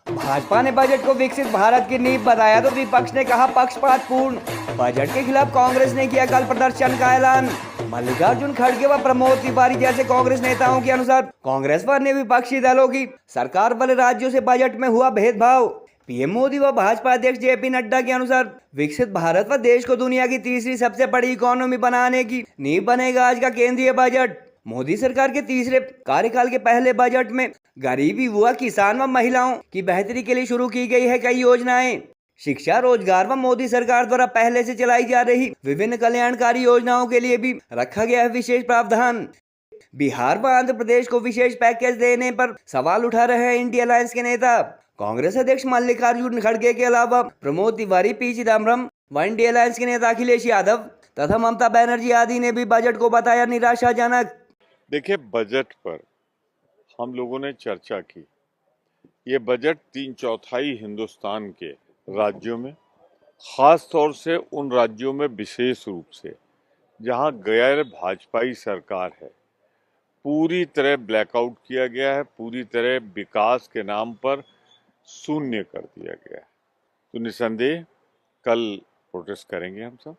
भाजपा ने बजट को विकसित भारत की नींव बताया तो विपक्ष ने कहा पक्षपातपूर्ण। बजट के खिलाफ कांग्रेस ने किया कल प्रदर्शन का ऐलान। मल्लिकार्जुन खड़गे व प्रमोद तिवारी जैसे कांग्रेस नेताओं के अनुसार कांग्रेस व अन्य विपक्षी दलों की सरकार वाले राज्यों से बजट में हुआ भेदभाव। पीएम मोदी व भाजपा अध्यक्ष जेपी नड्डा के अनुसार विकसित भारत व देश को दुनिया की तीसरी सबसे बड़ी इकोनॉमी बनाने की नींव बनेगा आज का केंद्रीय बजट। मोदी सरकार के तीसरे कार्यकाल के पहले बजट में गरीबी, युवा, किसान व महिलाओं की बेहतरी के लिए शुरू की गई है कई योजनाएं। शिक्षा, रोजगार व मोदी सरकार द्वारा पहले से चलाई जा रही विभिन्न कल्याणकारी योजनाओं के लिए भी रखा गया है विशेष प्रावधान। बिहार व आंध्र प्रदेश को विशेष पैकेज देने पर सवाल उठा रहे हैं इंडिया अलायंस के नेता। कांग्रेस अध्यक्ष मल्लिकार्जुन खड़गे के अलावा प्रमोद तिवारी, पी चिदम्बरम व इंडिया अलायंस के नेता अखिलेश यादव तथा ममता बनर्जी आदि ने भी बजट को बताया निराशाजनक। देखिए, बजट पर हम लोगों ने चर्चा की। ये बजट 3/4 हिंदुस्तान के राज्यों में, खास तौर से उन राज्यों में विशेष रूप से जहां गैर भाजपाई सरकार है, पूरी तरह ब्लैकआउट किया गया है, पूरी तरह विकास के नाम पर शून्य कर दिया गया है। तो निसंदेह कल प्रोटेस्ट करेंगे हम सब,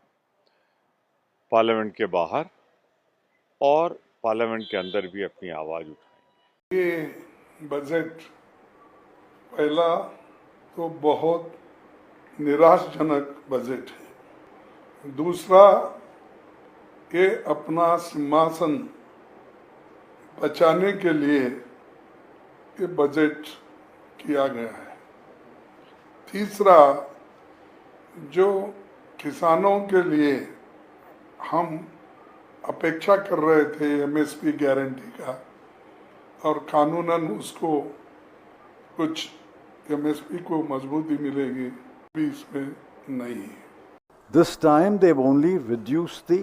पार्लियामेंट के बाहर और पार्लियामेंट के अंदर भी अपनी आवाज उठाएंगे। ये बजट पहला तो बहुत निराशाजनक बजट है। दूसरा, ये अपना सिंहासन बचाने के लिए ये बजट किया गया है। तीसरा, जो किसानों के लिए हम अपेक्षा कर रहे थे एमएसपी गारंटी का, और कानूनन उसको कुछ एमएसपी को मजबूती मिलेगी, भी इसमें नहीं है। This time they've only reduced the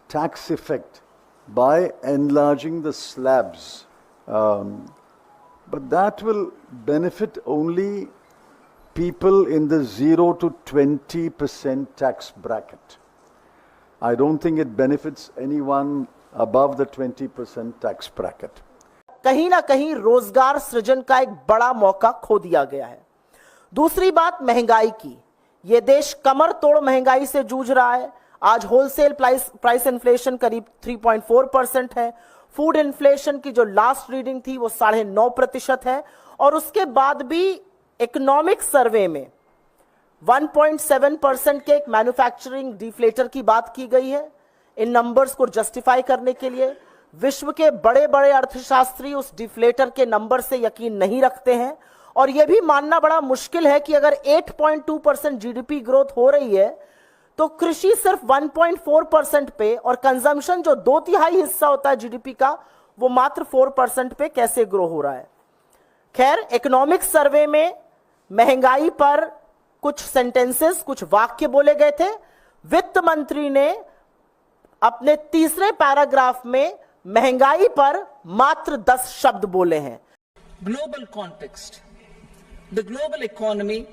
tax effect by enlarging the slabs, but that will benefit only people in the 0 to 20% tax bracket. I don't think it benefits anyone above the 20% tax bracket. कहीं ना कहीं रोजगार सृजन का एक बड़ा मौका खो दिया गया है। दूसरी बात महंगाई की। यह देश कमर तोड़ महंगाई से जूझ रहा है। आज होलसेल प्राइस इन्फ्लेशन करीब 3.4% है। फूड इन्फ्लेशन की जो लास्ट रीडिंग थी वो 9.5% है। और उसके बाद भी इकोनॉमिक सर्वे में 1.7% के एक मैन्युफैक्चरिंग डिफ्लेटर की बात की गई है। इन नंबर्स को जस्टिफाई करने के लिए विश्व के बड़े बड़े अर्थशास्त्री उस डिफ्लेटर के नंबर से यकीन नहीं रखते हैं। और यह भी मानना बड़ा मुश्किल है कि अगर 8.2% जीडीपी ग्रोथ हो रही है तो कृषि सिर्फ 1.4% पे और कंजम्पशन जो 2/3 हिस्सा होता है जीडीपी का वो मात्र 4% पे कैसे ग्रो हो रहा है। खैर, इकोनॉमिक सर्वे में महंगाई पर कुछ सेंटेंसेस, कुछ वाक्य बोले गए थे। वित्त मंत्री ने अपने तीसरे पैराग्राफ में महंगाई पर मात्र 10 शब्द बोले हैं। Global context. The global economy,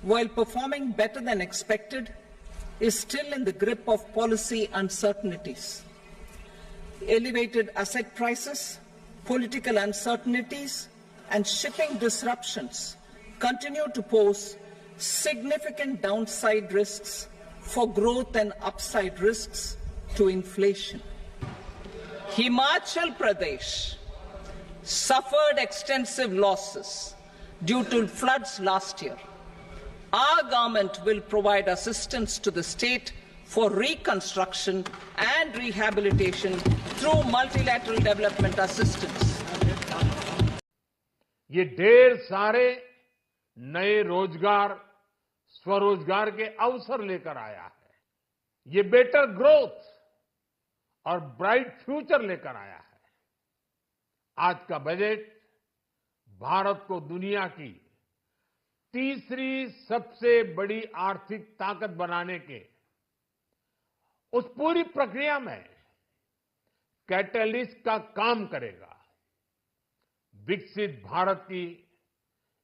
while performing better than expected, is still in the grip of policy uncertainties. Elevated asset prices, political uncertainties, and shipping disruptions continue to pose significant downside risks for growth and upside risks to inflation. Himachal Pradesh suffered extensive losses due to floods last year. Our government will provide assistance to the state for reconstruction and rehabilitation through multilateral development assistance. ये ढेर सारे नए रोजगार, स्वरोजगार के अवसर लेकर आया है। ये बेटर ग्रोथ और ब्राइट फ्यूचर लेकर आया है। आज का बजट भारत को दुनिया की तीसरी सबसे बड़ी आर्थिक ताकत बनाने के उस पूरी प्रक्रिया में कैटलिस्ट का काम करेगा। विकसित भारत की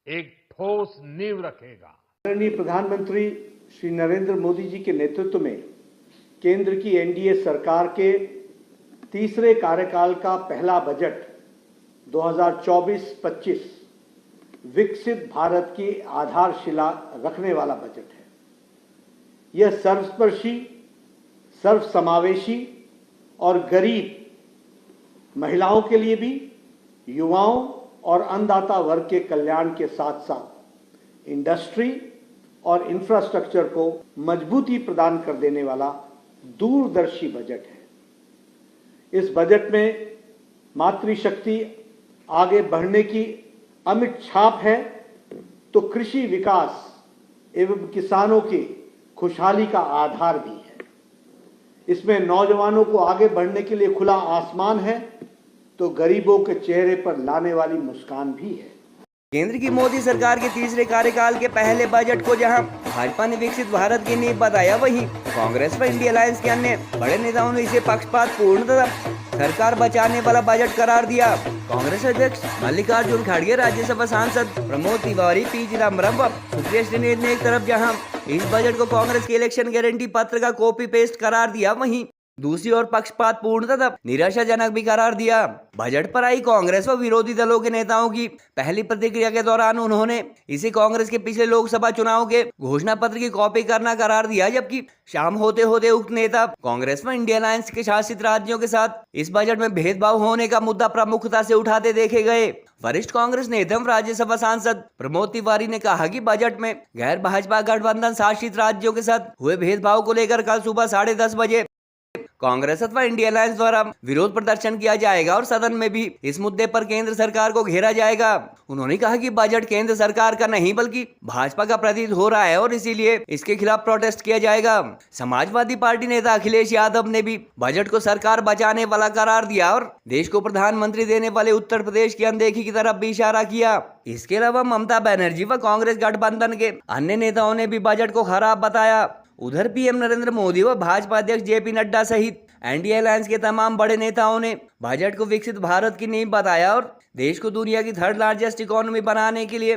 एक ठोस नींव रखेगा। आदरणीय प्रधानमंत्री श्री नरेंद्र मोदी जी के नेतृत्व में केंद्र की एनडीए सरकार के तीसरे कार्यकाल का पहला बजट 2024-25 विकसित भारत की आधारशिला रखने वाला बजट है। यह सर्वस्पर्शी, सर्वसमावेशी और गरीब महिलाओं के लिए भी, युवाओं और अन्नदाता वर्ग के कल्याण के साथ साथ इंडस्ट्री और इंफ्रास्ट्रक्चर को मजबूती प्रदान कर देने वाला दूरदर्शी बजट है। इस बजट में मातृशक्ति आगे बढ़ने की अमिट छाप है, तो कृषि विकास एवं किसानों की खुशहाली का आधार भी है। इसमें नौजवानों को आगे बढ़ने के लिए खुला आसमान है, तो गरीबों के चेहरे पर लाने वाली मुस्कान भी है। केंद्र की मोदी सरकार के तीसरे कार्यकाल के पहले बजट को जहां भाजपा ने विकसित भारत की नींव बताया, वहीं कांग्रेस व इंडिया अलायंस के अन्य बड़े नेताओं ने इसे पक्षपातपूर्ण तथा सरकार बचाने वाला बजट करार दिया। कांग्रेस अध्यक्ष मल्लिकार्जुन खड़गे, राज्यसभा सांसद प्रमोद तिवारी, पी चिदम्बरम व सुप्रिया श्रीनेत ने एक तरफ जहां इस बजट को कांग्रेस के इलेक्शन गारंटी पत्र का कॉपी पेस्ट करार दिया, वहीं दूसरी ओर पक्षपातपूर्ण तथा निराशाजनक भी करार दिया। बजट पर आई कांग्रेस व विरोधी दलों के नेताओं की पहली प्रतिक्रिया के दौरान उन्होंने इसे कांग्रेस के पिछले लोकसभा चुनाव के घोषणा पत्र की कॉपी करना करार दिया, जबकि शाम होते होते उक्त नेता कांग्रेस व इंडिया अलायंस के शासित राज्यों के साथ इस बजट में भेदभाव होने का मुद्दा प्रमुखता से उठाते देखे गए। वरिष्ठ कांग्रेस नेता एवं राज्यसभा सांसद प्रमोद तिवारी ने कहा कि बजट में गैर भाजपा गठबंधन शासित राज्यों के साथ हुए भेदभाव को लेकर कल सुबह 10:30 बजे कांग्रेस अथवा इंडिया अलायंस द्वारा विरोध प्रदर्शन किया जाएगा और सदन में भी इस मुद्दे पर केंद्र सरकार को घेरा जाएगा। उन्होंने कहा कि बजट केंद्र सरकार का नहीं बल्कि भाजपा का प्रतीत हो रहा है और इसीलिए इसके खिलाफ प्रोटेस्ट किया जाएगा। समाजवादी पार्टी नेता अखिलेश यादव ने भी बजट को सरकार बचाने वाला करार दिया और देश को प्रधानमंत्री देने वाले उत्तर प्रदेश की अनदेखी की तरफ भी इशारा किया। इसके अलावा ममता बनर्जी व कांग्रेस गठबंधन के अन्य नेताओं ने भी बजट को खराब बताया। उधर पीएम नरेंद्र मोदी व भाजपा अध्यक्ष जेपी नड्डा सहित एनडीए अलायंस के तमाम बड़े नेताओं ने बजट को विकसित भारत की नींव बताया और देश को दुनिया की थर्ड लार्जेस्ट इकोनॉमी बनाने के लिए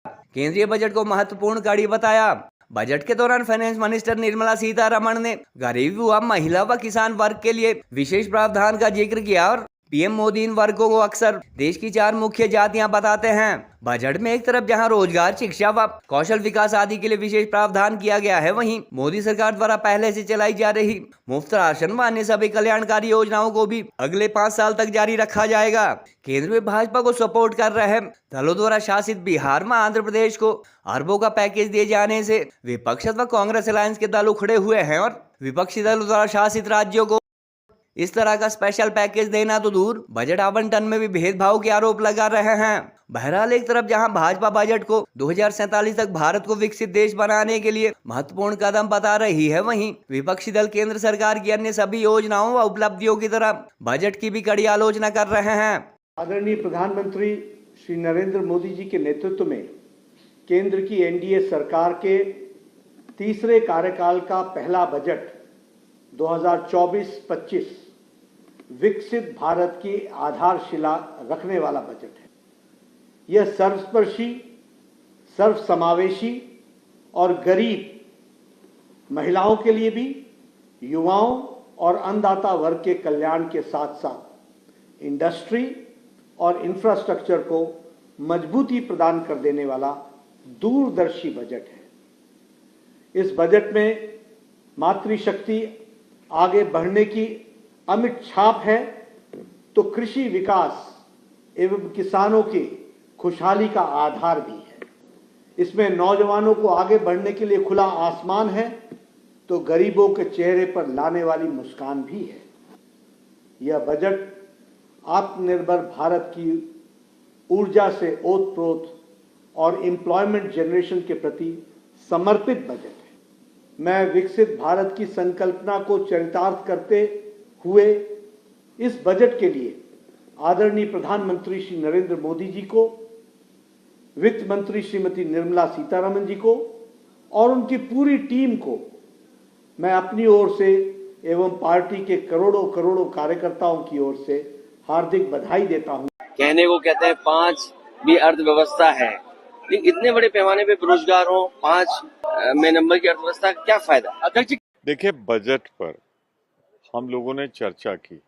केंद्रीय बजट को महत्वपूर्ण कड़ी बताया। बजट के दौरान फाइनेंस मिनिस्टर निर्मला सीतारमण ने गरीब व महिला व किसान वर्ग के लिए विशेष प्रावधान का जिक्र किया और पीएम मोदी इन वर्गों को अक्सर देश की 4 मुख्य जातियां बताते हैं। बजट में एक तरफ जहां रोजगार, शिक्षा व कौशल विकास आदि के लिए विशेष प्रावधान किया गया है, वहीं मोदी सरकार द्वारा पहले से चलाई जा रही मुफ्त राशन व अन्य सभी कल्याणकारी योजनाओं को भी अगले 5 साल तक जारी रखा जाएगा। केंद्र में भाजपा को सपोर्ट कर रहे दलों द्वारा शासित बिहार व आंध्र प्रदेश को अरबों का पैकेज दिए जाने से विपक्ष व कांग्रेस अलायंस के दल उखड़े हुए हैं और विपक्षी दलों द्वारा शासित राज्यों को इस तरह का स्पेशल पैकेज देना तो दूर, बजट आवंटन में भी भेदभाव के आरोप लगा रहे हैं। बहरहाल एक तरफ जहां भाजपा बजट को 2047 तक भारत को विकसित देश बनाने के लिए महत्वपूर्ण कदम बता रही है, वहीं विपक्षी दल केंद्र सरकार की अन्य सभी योजनाओं व उपलब्धियों की तरह बजट की भी कड़ी आलोचना कर रहे हैं। आदरणीय प्रधानमंत्री श्री नरेंद्र मोदी जी के नेतृत्व में केंद्र की एनडीए सरकार के तीसरे कार्यकाल का पहला बजट 2024-25 विकसित भारत की आधारशिला रखने वाला बजट है। यह सर्वस्पर्शी, सर्वसमावेशी और गरीब महिलाओं के लिए भी, युवाओं और अन्नदाता वर्ग के कल्याण के साथ साथ इंडस्ट्री और इंफ्रास्ट्रक्चर को मजबूती प्रदान कर देने वाला दूरदर्शी बजट है। इस बजट में मातृशक्ति आगे बढ़ने की अमिट छाप है, तो कृषि विकास एवं किसानों की खुशहाली का आधार भी है। इसमें नौजवानों को आगे बढ़ने के लिए खुला आसमान है, तो गरीबों के चेहरे पर लाने वाली मुस्कान भी है। यह बजट आत्मनिर्भर भारत की ऊर्जा से ओतप्रोत और एम्प्लॉयमेंट जनरेशन के प्रति समर्पित बजट है। मैं विकसित भारत की संकल्पना को चरितार्थ करते हुए इस बजट के लिए आदरणीय प्रधानमंत्री श्री नरेंद्र मोदी जी को, वित्त मंत्री श्रीमती निर्मला सीतारमण जी को और उनकी पूरी टीम को मैं अपनी ओर से एवं पार्टी के करोड़ों करोड़ों कार्यकर्ताओं की ओर से हार्दिक बधाई देता हूं। कहने को कहते हैं 5 भी अर्थव्यवस्था है, लेकिन इतने बड़े पैमाने पे बेरोजगार हो, 5 में नंबर की अर्थव्यवस्था का क्या फायदा? अध्यक्ष, देखिए, बजट पर हम लोगों ने चर्चा की।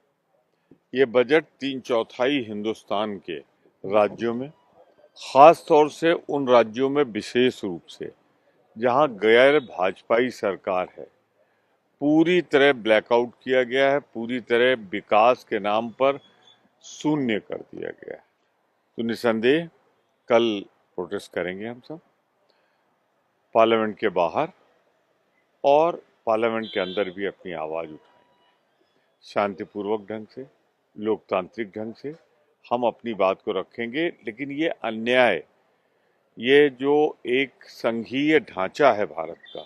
ये बजट 3/4 हिंदुस्तान के राज्यों में, खास तौर से उन राज्यों में विशेष रूप से जहां गैर भाजपाई सरकार है, पूरी तरह ब्लैकआउट किया गया है, पूरी तरह विकास के नाम पर शून्य कर दिया गया है। तो निसंदेह कल प्रोटेस्ट करेंगे हम सब, पार्लियामेंट के बाहर और पार्लियामेंट के अंदर भी अपनी आवाज उठाएंगे। शांतिपूर्वक ढंग से, लोकतांत्रिक ढंग से हम अपनी बात को रखेंगे, लेकिन ये अन्याय, ये जो एक संघीय ढांचा है भारत का,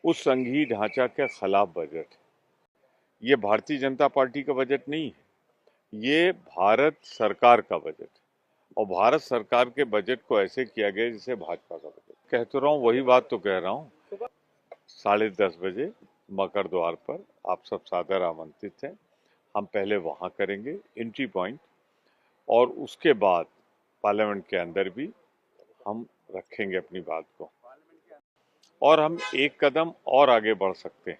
उस संघीय ढांचा के खिलाफ बजट है। ये भारतीय जनता पार्टी का बजट नहीं है, ये भारत सरकार का बजट है। और भारत सरकार के बजट को ऐसे किया गया जैसे भाजपा का बजट। कह तो रहा हूँ, वही बात तो कह रहा हूँ। 10:30 बजे मकर द्वार पर आप सब सादर आमंत्रित हैं। हम पहले वहां करेंगे एंट्री पॉइंट, और उसके बाद पार्लियामेंट के अंदर भी हम रखेंगे अपनी बात को, और हम एक कदम और आगे बढ़ सकते हैं।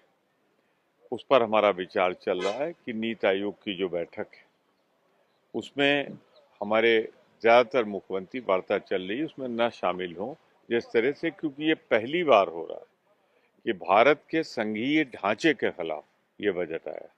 उस पर हमारा विचार चल रहा है कि नीति आयोग की जो बैठक है उसमें हमारे ज़्यादातर मुख्यमंत्री वार्ता चल रही है, उसमें न शामिल हों, जिस तरह से, क्योंकि ये पहली बार हो रहा है कि भारत के संघीय ढांचे के खिलाफ ये बजट आया।